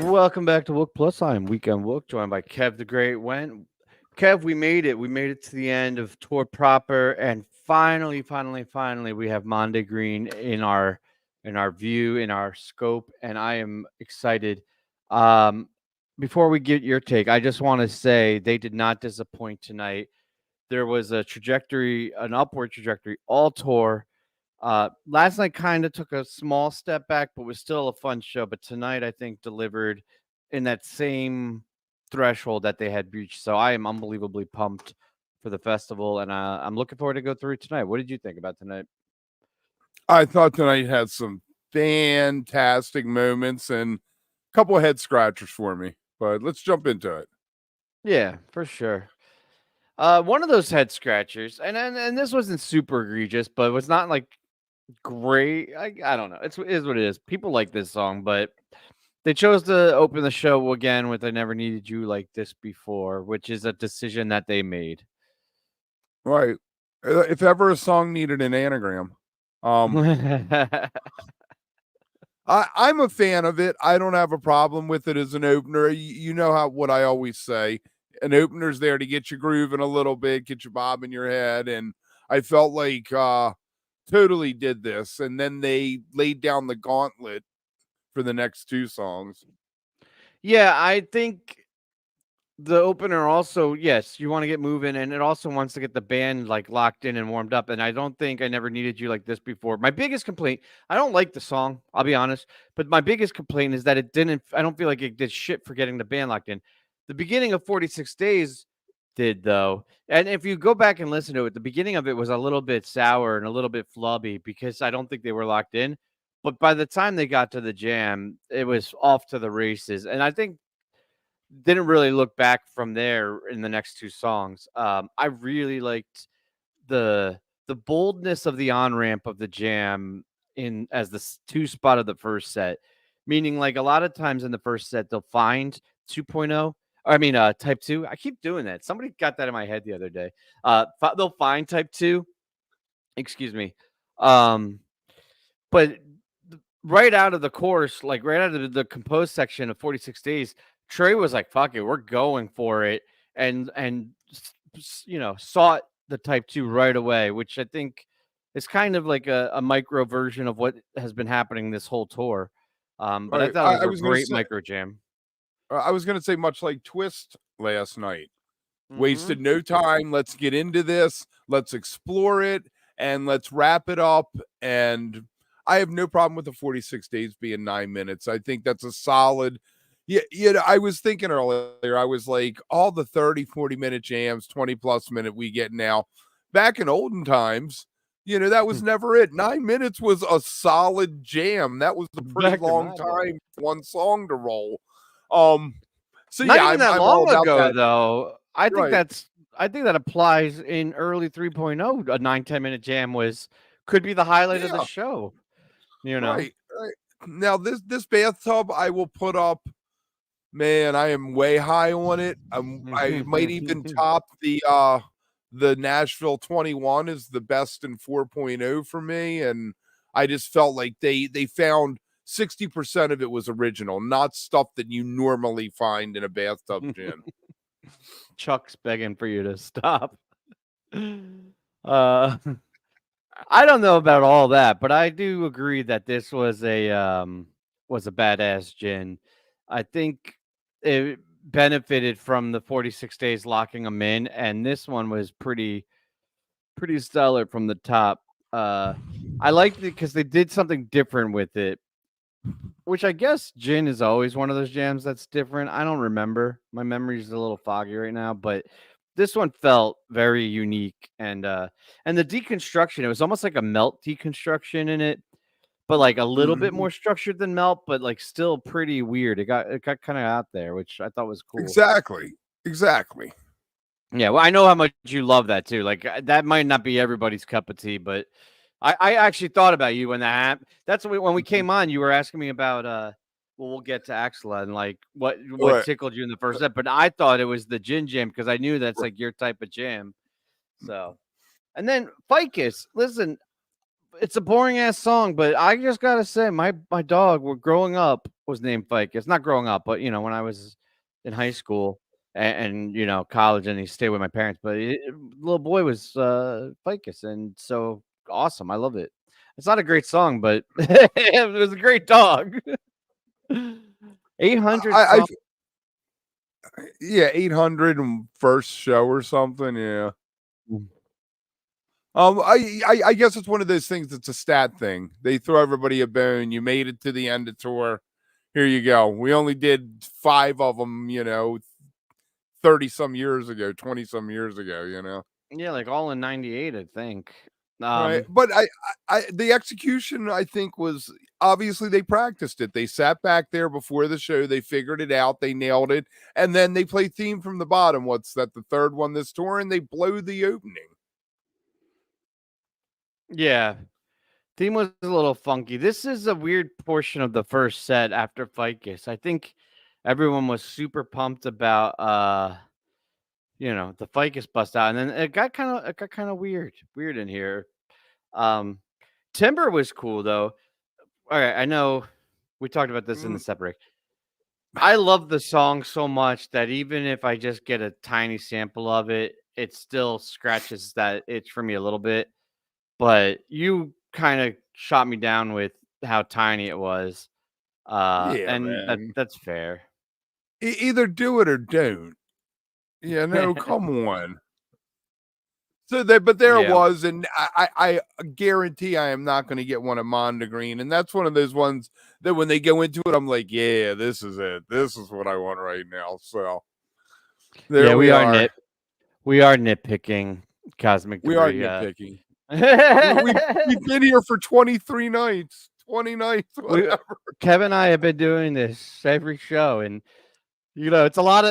Welcome back to Wook Plus. I am Weekend Wook, joined by Kev the Great Went. Kev, we made it. We made it to the end of tour proper, and finally, we have Monday Green in our view, in our scope, and I am excited. Um, Before we get your take, I just want to say they did not disappoint tonight. There was a trajectory, an upward trajectory, all tour. Last night kind of took a small step back, but was still a fun show. But tonight, I think, delivered in that same threshold that they had reached. So I am unbelievably pumped for the festival, and I'm looking forward to go through it tonight. What did you think about tonight? I thought tonight had some fantastic moments and a couple of head scratchers for me, but let's jump into it. Yeah, for sure. One of those head scratchers, and this wasn't super egregious, but it was not like great. I don't know. It is what it is. People like this song, but they chose to open the show again with "I Never Needed You Like This Before," which is a decision that they made. Right. If ever a song needed an anagram. I'm a fan of it. I don't have a problem with it as an opener. You know what I always say. An opener's there to get you grooving a little bit, get you bobbing your head. And I felt like totally did this. And then they laid down the gauntlet for the next two songs. Yeah, I think the opener also, yes, you want to get moving, and it also wants to get the band like locked in and warmed up. And I don't think "I Never Needed You Like This Before." My biggest complaint, I don't like the song, I'll be honest, but my biggest complaint is that it didn't. I don't feel like it did shit for getting the band locked in. The beginning of 46 Days did though, and if you go back and listen to it, the beginning of it was a little bit sour and a little bit flubby because I don't think they were locked in. But by the time they got to the jam, it was off to the races, and I think didn't really look back from there in the next two songs. I really liked the the boldness of the on ramp of the jam in as the two spot of the first set, meaning like a lot of times in the first set they'll find 2.0. I mean, type 2. I keep doing that. Somebody got that in my head the other day. They'll find type 2. Excuse me. Um, but right out of the course, like right out of the composed section of 46 Days, Trey was like, "Fuck it, we're going for it," and sought the Type 2 right away, which I think is kind of like a micro version of what has been happening this whole tour. But I Right. thought it was I a was going to great say, micro jam. much like Twist last night. Hmm. Wasted no time. Let's get into this. Let's explore it and let's wrap it up. And I have no problem with the 46 days being 9 minutes. I think that's a solid. Yeah, I was thinking earlier, I was like, all the 30, 40-minute jams, 20 plus minute we get now. Back in olden times, that was never it. 9 minutes was a solid jam. That was a pretty Back in long my day. time for one song to roll. Um, so Not yeah, even that I'm all long about ago, that. though. Right. I think that applies in early 3.0. A 9-10 minute jam could be the highlight of the Yeah. show. You know. Right. Now this bathtub I will put up. Man, I am way high on it. I might even top the Nashville 21 is the best in 4.0 for me, and I just felt like they found 60% of it was original, not stuff that you normally find in a bathtub gin. Chuck's begging for you to stop. Uh, I don't know about all that, but I do agree that this was a badass gin. I think it benefited from the 46 days locking them in, and this one was pretty stellar from the top. Uh, I liked it because they did something different with it, which I guess gin is always one of those jams that's different. I don't remember. My memory's a little foggy right now, but this one felt very unique and the deconstruction, it was almost like a melt deconstruction in it, but like a little bit Mhm. more structured than melt, but like still pretty weird. It got kind of out there, which I thought was cool. Exactly. Yeah, well, I know how much you love that too. Like that might not be everybody's cup of tea, but I actually thought about you when that happened. That's when we came on. You were asking me about well, we'll get to Axilla and like what Right. tickled you in the first step, but I thought it was the gin jam because I knew that's like your type of jam. So, and then Fikus, listen, it's a boring ass song, but I just gotta say, my dog, growing up, was named Fikus. Not growing up, but when I was in high school and college, and he stayed with my parents. But little boy was Fikus, and so awesome. I love it. It's not a great song, but it was a great dog. 800 I songs. yeah, 800 and first show or something. Yeah. I guess it's one of those things that's a stat thing. They throw everybody a bone. You made it to the end of tour. Here you go. We only did 5 of them, 30 some years ago, 20 some years ago. Yeah, like all in '98, I think. Right. But the execution, I think, was obviously they practiced it. They sat back there before the show. They figured it out. They nailed it. And then they play Theme from the Bottom. What's that? The third one this tour, and they blow the opening. Yeah. Theme was a little funky. This is a weird portion of the first set after Fikus. I think everyone was super pumped about the Fikus bust out, and then it got kind of weird in here. Timber was cool though. All right, I know we talked about this in the set break. I love the song so much that even if I just get a tiny sample of it, it still scratches that itch for me a little bit. But you kind of shot me down with how tiny it was. Yeah, And man. that's fair. Either do it or don't. Yeah, no, come on. So but there it Yeah. was, and I guarantee I am not going to get one of Mondegreen, and that's one of those ones that when they go into it, I'm like, yeah, this is it. This is what I want right now. So there Yeah, we are. We are nitpicking Cosmic We are Debris. nitpicking. We've been here for 23 nights, 20 nights, whatever. Kevin and I have been doing this every show, and it's a lot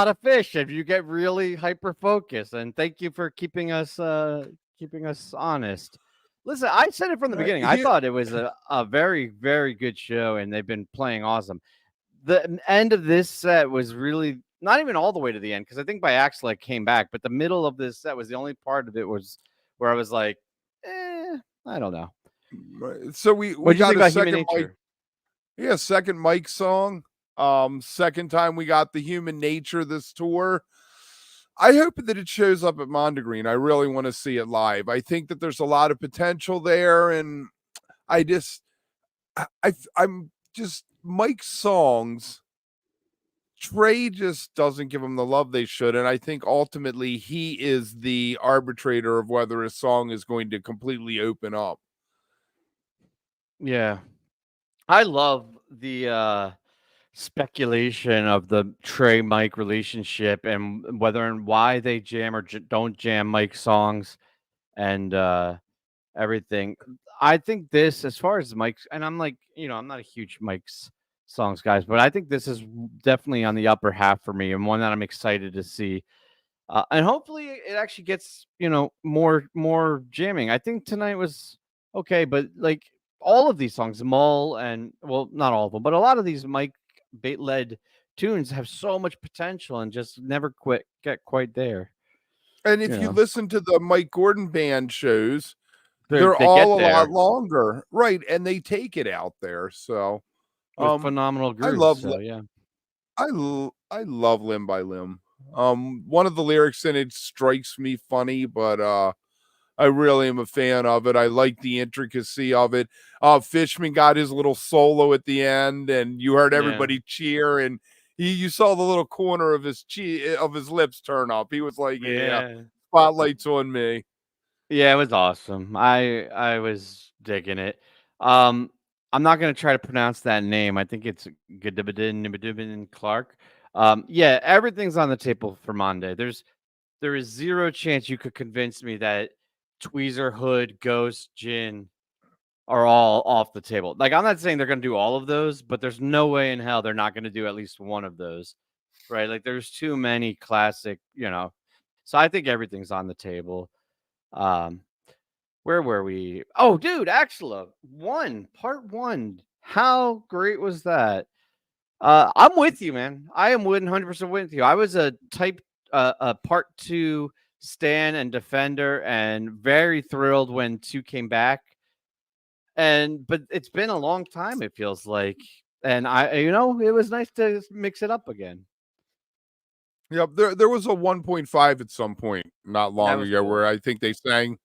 of fish if you get really hyper focused. And thank you for keeping us honest. Listen, I said it from the beginning. I thought it was a very, very good show, and they've been playing awesome. The end of this set was really not even all the way to the end, because I think by Axilla it came back, but the middle of this set was the only part of it was where I was like, I don't know. So we What'd you got think a about Human second Nature? second Mike song. Second time we got the Human Nature this tour. I hope that it shows up at Mondegreen. I really want to see it live. I think that there's a lot of potential there, and I'm just Mike's songs. Trey just doesn't give them the love they should, and I think ultimately he is the arbitrator of whether a song is going to completely open up. Yeah, I love the speculation of the Trey Mike relationship and whether and why they jam or don't jam Mike songs and everything. I think this, as far as Mike's, and I'm like, I'm not a huge Mike's songs guys, but I think this is definitely on the upper half for me, and one that I'm excited to see. And hopefully it actually gets more jamming. I think tonight was okay, but like all of these songs, Mule, and well, not all of them, but a lot of these Mike bait led tunes have so much potential and just never get quite there. And if you listen to the Mike Gordon band shows, they're they get all a there lot longer, right? And they take it out there. So with phenomenal I grooves. love So yeah, I love Limb by Limb. One of the lyrics in it strikes me funny, but I really am a fan of it. I like the intricacy of it. Fishman got his little solo at the end, and you heard everybody cheer, and you saw the little corner of his lips turn up. He was like, "Yeah, spotlight's on me." Yeah, it was awesome. I was digging it. I'm not gonna try to pronounce that name. I think it's Gadibidin Clark. Yeah, everything's on the table for Monday. There is zero chance you could convince me that Tweezer, Hood, Ghost, Jin are all off the table. Like, I'm not saying they're gonna do all of those, but there's no way in hell they're not gonna do at least one of those. Right? Like, there's too many classic, So I think everything's on the table. Where were we? Oh, dude, Axilla part 1. How great was that? I'm with you, man. I am 100% with you. I was a part 2 stan and defender, and very thrilled when 2 came back. but it's been a long time, it feels like. And it was nice to mix it up again. Yep, there was a 1.5 at some point not That long was ago cool. where I think they sang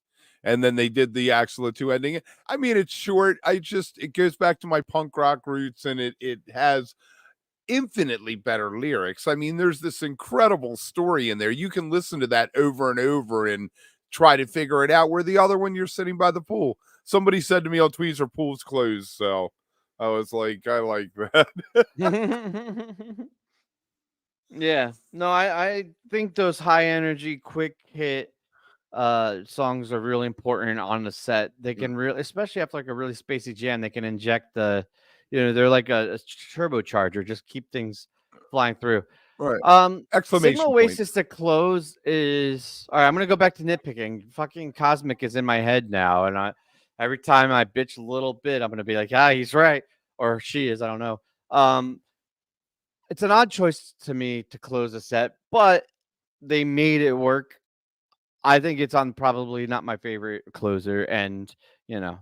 and then they did the Axilla 2 ending. I mean, it's short. It goes back to my punk rock roots, and it has infinitely better lyrics. I mean, there's this incredible story in there. You can listen to that over and over and try to figure it out. Where the other one, you're sitting by the pool. Somebody said to me on Tweezer, pool's closed. So I was like, I like that. Yeah. No, I think those high energy, quick hit songs are really important on the set. They can really, especially after like a really spacey jam, they can inject they're like a turbocharger, just keep things flying through. Right. Sigma Exclamation point. Oasis to close is all right. I'm gonna go back to nitpicking. Fucking Cosmic is in my head now, and every time I bitch a little bit, I'm gonna be like, he's right, or she is. I don't know. It's an odd choice to me to close a set, but they made it work. I think it's on probably not my favorite closer, and you know,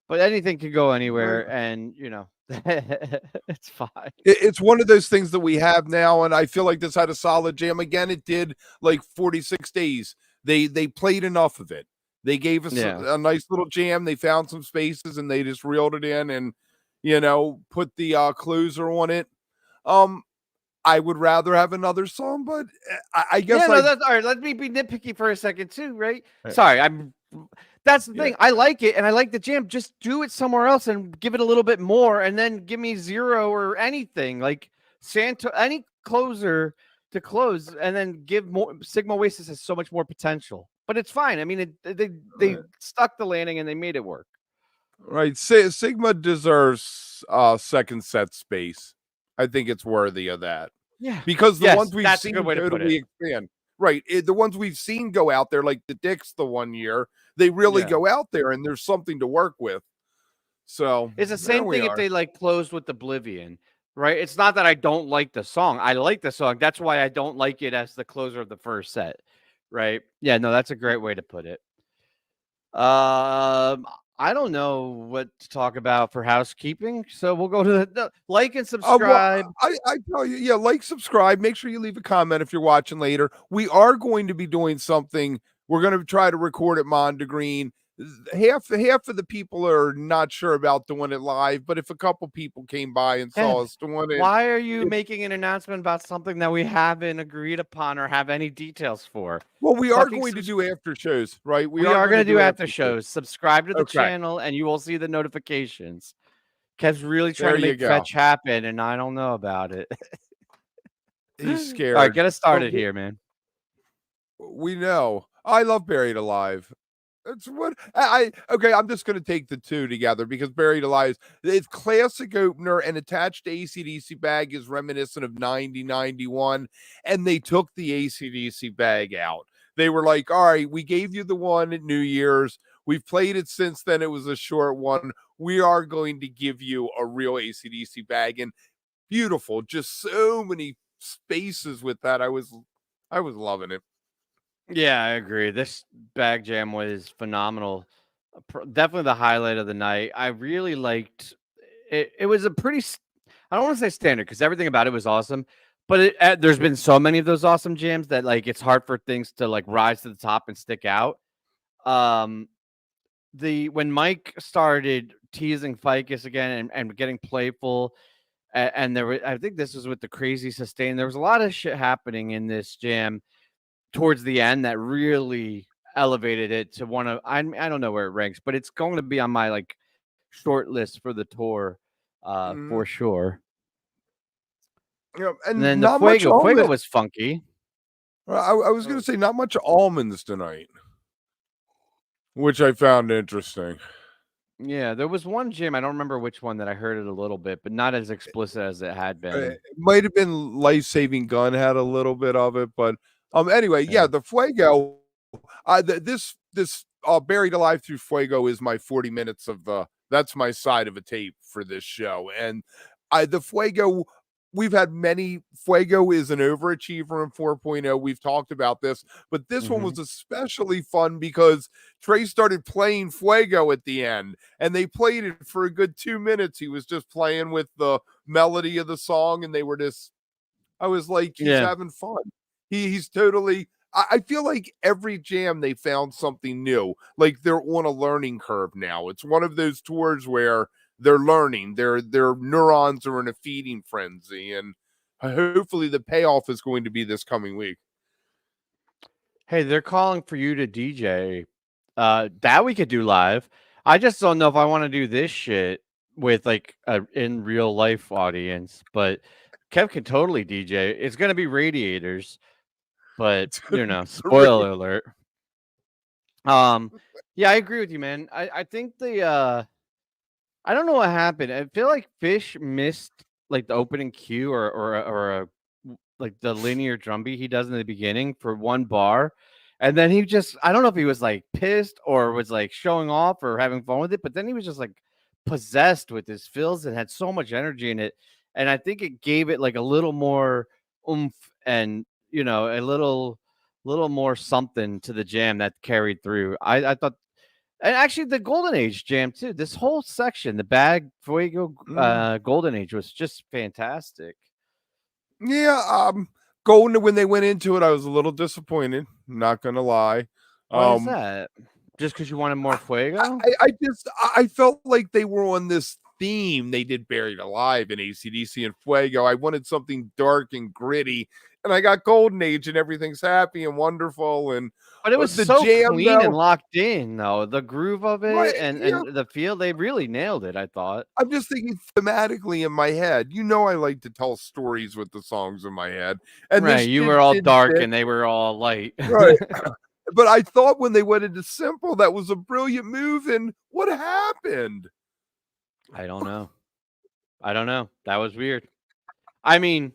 but anything can go Right. anywhere, and it's fine. It's one of those things that we have now, and I feel like this had a solid jam. Again, it did like 46 days. They played enough of it. They gave us Yeah. a nice little jam. They found some spaces and they just reeled it in and put the closer on it. Um, I would rather have another song, but I Yeah, guess no, I that's all right. Let me be nitpicky for a second too, right? Sorry, that's the yeah. thing. I like it and I like the jam. Just do it somewhere else and give it a little bit more, and then give me zero or anything like Santa, any closer to close, and then give more. Sigma Oasis has so much more potential, but it's fine. I mean, they stuck the landing and they made it work. Right. Sigma deserves second set space. I think it's worthy of that. Yeah. Because the ones Yes, we've that's a good seen way to put it. totally expand. Right. The ones we've seen go out there, like the Dicks the one year, they really Yeah. go out there and there's something to work with. So It's the there same we thing if are. they like closed with Oblivion, right? It's not that I don't like the song. I like the song. That's why I don't like it as the closer of the first set, right? Yeah, no, that's a great way to put it. I don't know what to talk about for housekeeping, so we'll go to the like and Well, subscribe. I tell you, yeah, like, subscribe. Make sure you leave a comment if you're watching later. We are going to be doing something. We're going to try to record at Mondegreen. Half of the people are not sure about doing it live, but if a couple people came by and saw Kev, us doing it, why are you making an announcement about something that we haven't agreed upon or have any details for? well, we are Fucking going to do after shows, right? We We are are going going to to do do after after shows. shows. Subscribe to the Okay, channel and you will see the notifications. Kev's really trying there to you make go. fetch happen, and I don't know about it. He's All right, scared, get us but started here, man. we know. I love Buried Alive. That's what okay. I'm just gonna take the two together because Buried Alive, its classic opener and attached to AC/DC bag is reminiscent of 9091, and they took the AC/DC bag out. They were like, all right, we gave you the one at New Year's. We've played it since then. It was a short one. We are going to give you a real AC/DC bag, and beautiful, just so many spaces with that. I was loving it. Yeah, I agree. This bag jam was phenomenal. Definitely the highlight of the night. I really liked it. It was a I don't want to say standard because everything about it was awesome, but there's been so many of those awesome jams that like it's hard for things to like rise to the top and stick out. Um, when Mike started teasing Fikus again and getting playful, and there was, I think this was with the crazy sustain. There was a lot of shit happening in this jam towards the end that really elevated it to one of I don't know where it ranks, but it's going to be on my like short list for the tour, Mhm. for sure. Yeah, And and then the not much Fuego almond. was funky. I was gonna say not much almonds tonight, which I found interesting. Yeah, there was one gym, I don't remember which one, that I heard it a little bit, but not as explicit as it had It been. might have been Life Saving Gun had a little bit of it, but anyway, yeah, Yeah. the Fuego. This Buried Alive through Fuego is my 40 minutes of that's my side of a tape for this show, and the Fuego. we've had many. Fuego is an overachiever in 4.0. We've talked about this, but this one was especially fun because Trey started playing Fuego at the end, and they played it for a good 2 minutes. He was just playing with the melody of the song, and they were just, I was like, he's Yeah. having fun. He's totally. I feel like every jam they found something new. Like they're on a learning curve now. It's one of those tours where they're learning. Their neurons are in a feeding frenzy, and hopefully the payoff is going to be this coming week. Hey, they're calling for you to DJ. That we could do live. I just don't know if I want to do this shit with like a in real life audience, but Kev can totally DJ. It's gonna be radiators, but spoiler alert. Yeah, I agree with you, man. I think I don't know what happened. I feel like PHiSH missed like the opening cue or like the linear drum beat he does in the beginning for one bar. And then he just, I don't know if he was like pissed or was like showing off or having fun with it, but then he was just like possessed with his fills and had so much energy in it. And I think it gave it like a little more oomph and, a little more something to the jam that carried through. I thought, and actually the Golden Age jam too. This whole section, the Bag Fuego Golden Age was just fantastic. Yeah, Golden, when they went into it, I was a little disappointed. Not gonna lie. Why is that? Just because you wanted more Fuego? I felt like they were on this theme. They did Buried Alive in AC/DC and Fuego. I wanted something dark and gritty, and I got Golden Age, and everything's happy and wonderful. And But it was the so jam, clean and locked in, though. The groove of it right, and yeah. the feel, they really nailed it, I thought. I'm just thinking thematically in my head. I like to tell stories with the songs in my head. And Right, this you were all did dark fit. and they were all light. Right. But I thought when they went into simple, that was a brilliant move. And what happened? I don't know. That was weird. I mean,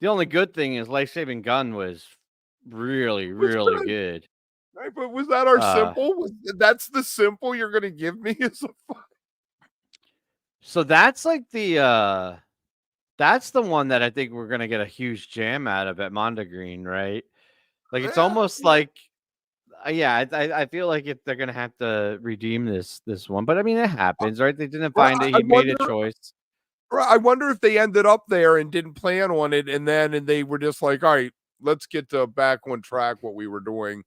the only good thing is Life Saving Gun was really, Was really good. good. Right, but was that our simple? That's the simple you're gonna give me? So that's like that's the one that I think we're gonna get a huge jam out of at Mondegreen, right? Like it's almost like I feel like they're gonna have to redeem this one, but I mean it happens, right? They didn't find it. He made a choice. I wonder if they ended up there and didn't plan on it, and they were just like, all right, let's get back on track what we were doing,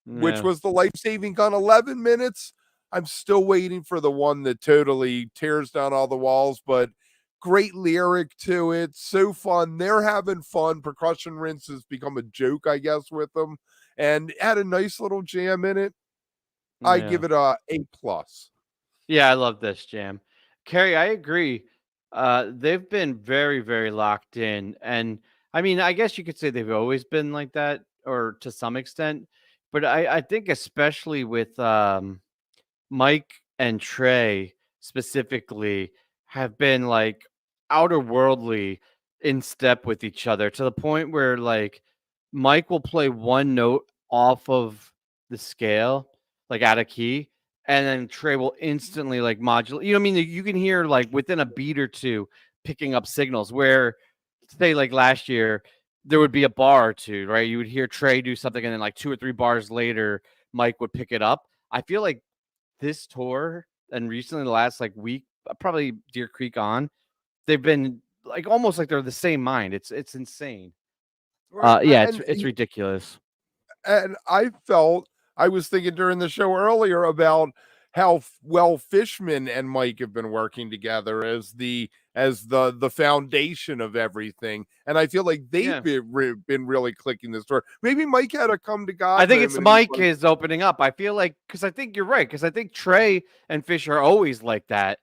which was the Life Saving Gun 11 minutes. I'm still waiting for the one that totally tears down all the walls, but great lyric to it. So fun. They're having fun. Percussion Rinse has become a joke, I guess, with them, and had a nice little jam in it. I give it a A+. Yeah, I love this jam. Carrie, I agree. They've been very, very locked in. And I mean, I guess you could say they've always been like that, or to some extent. But I think especially with Mike and Trey specifically have been like outer worldly in step with each other to the point where like Mike will play one note off of the scale, like out of key, and then Trey will instantly like modulate. You know what I mean? You can hear like within a beat or two picking up signals where say like last year there would be a bar or two, right? You would hear Trey do something and then like 2 or 3 bars later Mike would pick it up. I feel like this tour and recently the last like week, probably Deer Creek on, they've been like almost like they're the same mind. It's insane. Yeah, it's ridiculous. And I was thinking during the show earlier about how well Fishman and Mike have been working together as the foundation of everything, and I feel like they've been really clicking this tour. Maybe Mike had a come to God. I think it's Mike is opening up. I feel like because I think you're right because I think Trey and Fish are always like that,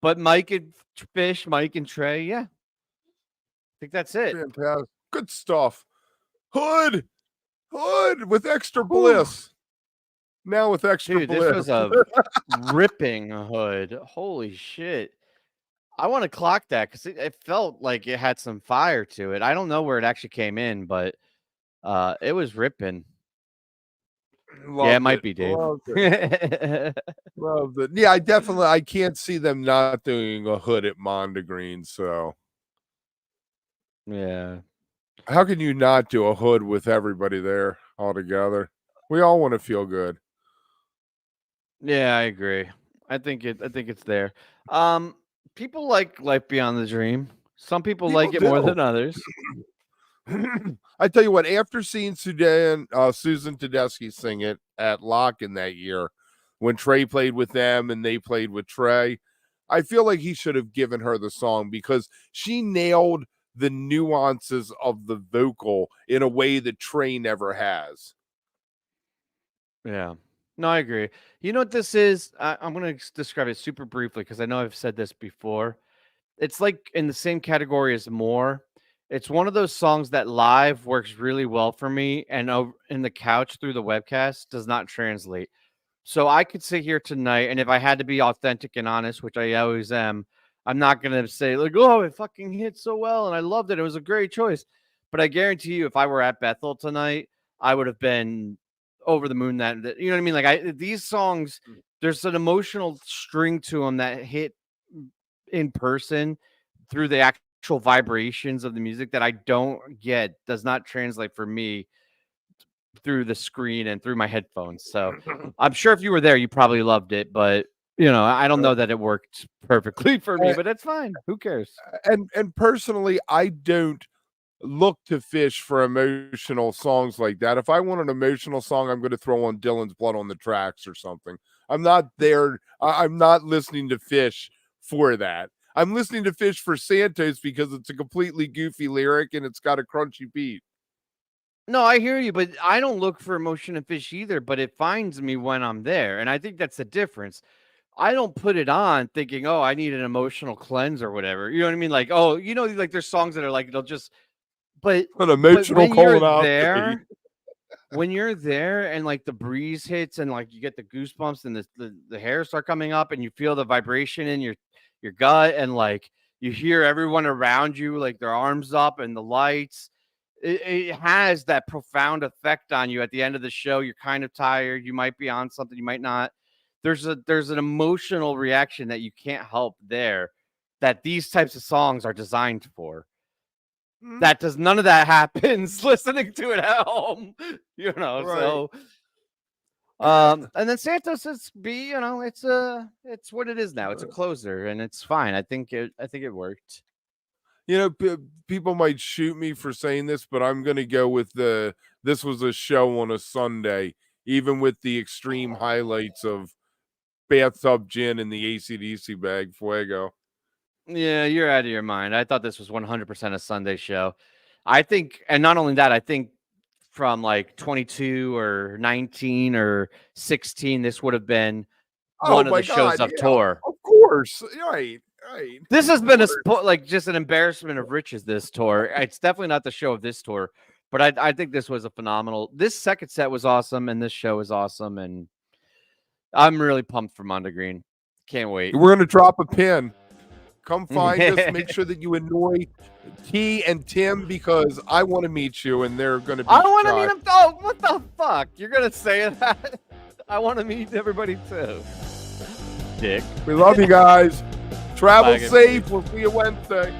but Mike and Fish, Mike and Trey, yeah, I think that's it. Fantastic, good stuff. Hood with extra bliss. Now with extra bliss. This was a ripping hood. Holy shit. I want to clock that because it felt like it had some fire to it. I don't know where it actually came in, but it was ripping. Yeah, it might be, Dave. Loved it. Loved it. Yeah, I can't see them not doing a hood at Mondegreen, so Yeah. How can you not do a hood with everybody there all together? We all want to feel good. Yeah, I agree. I think it's there. People like Life Beyond the Dream. Some people People like it more do. than others. I tell you what, after seeing Susan Tedeschi sing it at Lock-In that year, when Trey played with them and they played with Trey, I feel like he should have given her the song because she nailed the nuances of the vocal in a way that Trey never has. Yeah. No, I agree. You know what this is? I'm going to describe it super briefly because I know I've said this before. It's like in the same category as More. It's one of those songs that live works really well for me, and over in the couch through the webcast does not translate. So I could sit here tonight, and if I had to be authentic and honest, which I always am, I'm not gonna say like, "Oh, it fucking hit so well, and I loved it. It was a great choice." But I guarantee you, if I were at Bethel tonight, I would have been over the moon. You know what I mean? Like these songs, there's an emotional string to them that hit in person through the actual vibrations of the music that I don't get, does not translate for me through the screen and through my headphones. So I'm sure if you were there, you probably loved it, but I don't know that it worked perfectly for me, but that's fine. Who cares? And personally, I don't look to PHiSH for emotional songs like that. If I want an emotional song, I'm going to throw on Dylan's Blood on the Tracks or something. I'm not there. I'm not listening to PHiSH for that. I'm listening to PHiSH for S.A.N.T.O.S because it's a completely goofy lyric and it's got a crunchy beat. No, I hear you, but I don't look for emotion in PHiSH either, but it finds me when I'm there. And I think that's the difference. I don't put it on thinking, oh, I need an emotional cleanse or whatever. You know what I mean? Like, oh, like there's songs that are like, they'll just, but, An emotional when you're colonoscopy. when you're there and like the breeze hits and like you get the goosebumps and the hairs start coming up and you feel the vibration in your gut and like you hear everyone around you, like their arms up and the lights, it has that profound effect on you at the end of the show. You're kind of tired. You might be on something, you might not. There's an emotional reaction that you can't help there that these types of songs are designed for. That does none of that happens listening to it at home, Right. So and then S.A.N.T.O.S is it's what it is now. It's a closer and it's fine. I think it worked. People might shoot me for saying this, but I'm going to go with this was a show on a Sunday, even with the extreme highlights of Bathtub Gin and the AC/DC bag Fuego. Yeah, you're out of your mind. I thought this was 100% a Sunday show. I think, and not only that, I think from like 22 or 19 or 16, this would have been one of the shows of tour. Of course. Right. This has been just an embarrassment of riches, this tour. It's definitely not the show of this tour, but I think this was a phenomenal. This second set was awesome, and this show is awesome, and I'm really pumped for Monda Green. Can't wait. We're going to drop a pin. Come find us. Make sure that you annoy T and Tim because I want to meet you, and they're going to be I want to meet them. Oh, what the fuck? You're going to say that? I want to meet everybody, too. Dick. We love you guys. Travel safe. We'll see you Wednesday.